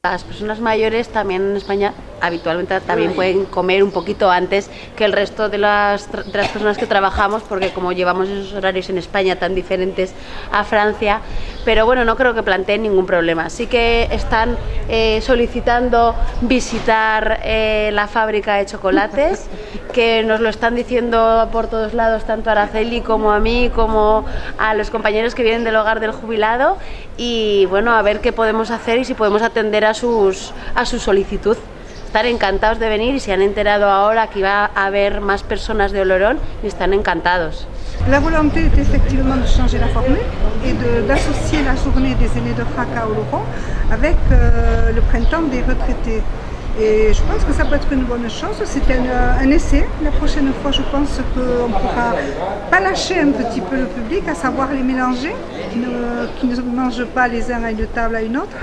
Las personas mayores también en España habitualmente también pueden comer un poquito antes que el resto de las personas que trabajamos, porque como llevamos esos horarios en España tan diferentes a Francia, pero bueno, no creo que planteen ningún problema. Sí que están solicitando visitar la fábrica de chocolates, que nos lo están diciendo por todos lados, tanto a Araceli como a mí, como a los compañeros que vienen del hogar del jubilado, y bueno, a ver qué podemos hacer y si podemos atender a su solicitud. Están encantados de venir y se han enterado ahora que va a haber más personas de Oloron y están encantados. La volonté est effectivement de changer la formule et d'associer la journée des aînés de Jaca Oloron avec le printemps des retraités. Et je pense que ça peut être une bonne chose, c'est un essai. La prochaine fois, je pense qu'on pourra pas lâcher un petit peu le public, à savoir les mélanger, qui ne mangent pas les uns à une table à une autre.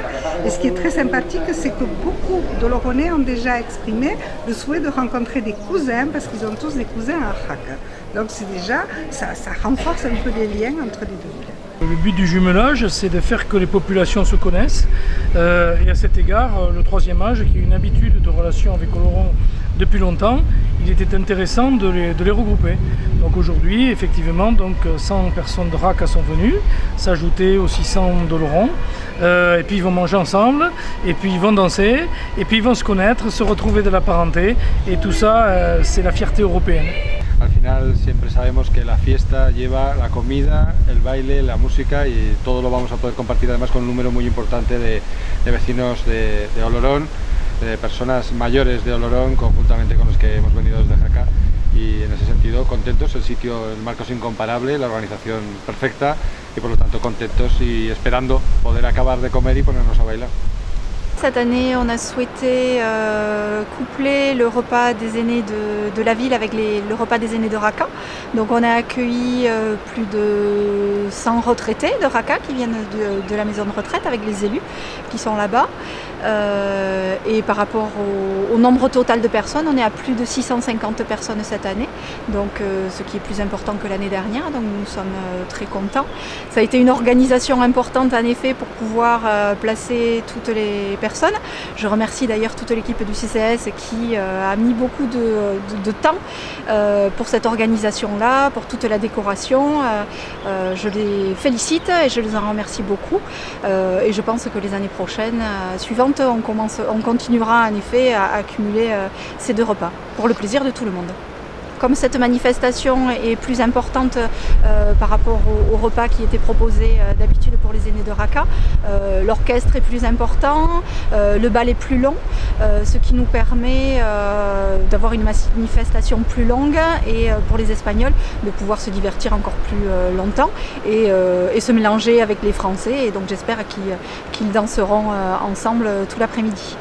Et ce qui est très sympathique, c'est que beaucoup d'Oloronnais ont déjà exprimé le souhait de rencontrer des cousins, parce qu'ils ont tous des cousins à Jaca. Donc c'est déjà, ça renforce un peu les liens entre les deux villes. Le but du jumelage, c'est de faire que les populations se connaissent. Et à cet égard, le troisième âge, qui a une habitude de relation avec Oloron depuis longtemps, il était intéressant de les regrouper. Donc aujourd'hui, effectivement, 100 personnes de Jaca sont venues, s'ajouter aux 600 d'Oloron. Et puis ils vont manger ensemble, et puis ils vont danser, et puis ils vont se connaître, se retrouver de la parenté. Et tout ça, c'est la fierté européenne. Al final siempre sabemos que la fiesta lleva la comida, el baile, la música y todo lo vamos a poder compartir además con un número muy importante de vecinos de Oloron, de personas mayores de Oloron conjuntamente con los que hemos venido desde Jaca, y en ese sentido contentos, el sitio, el marco es incomparable, la organización perfecta y por lo tanto contentos y esperando poder acabar de comer y ponernos a bailar. Cette année, on a souhaité coupler le repas des aînés de la ville avec le repas des aînés de Jaca. Donc on a accueilli plus de 100 retraités de Jaca qui viennent de la maison de retraite avec les élus qui sont là-bas. Et par rapport au nombre total de personnes, on est à plus de 650 personnes cette année, donc ce qui est plus important que l'année dernière, donc nous sommes très contents. Ça a été une organisation importante en effet pour pouvoir placer toutes les personnes. Je remercie d'ailleurs toute l'équipe du CCS qui a mis beaucoup de temps pour cette organisation-là, pour toute la décoration. Je les félicite et je les en remercie beaucoup. Et je pense que les années prochaines, suivantes, on continuera en effet à accumuler ces deux repas pour le plaisir de tout le monde. Comme cette manifestation est plus importante par rapport au repas qui était proposé d'habitude pour les aînés de Jaca, l'orchestre est plus important, le bal est plus long, ce qui nous permet d'avoir une manifestation plus longue et pour les Espagnols de pouvoir se divertir encore plus longtemps et se mélanger avec les Français. Et donc j'espère qu'ils danseront ensemble tout l'après-midi.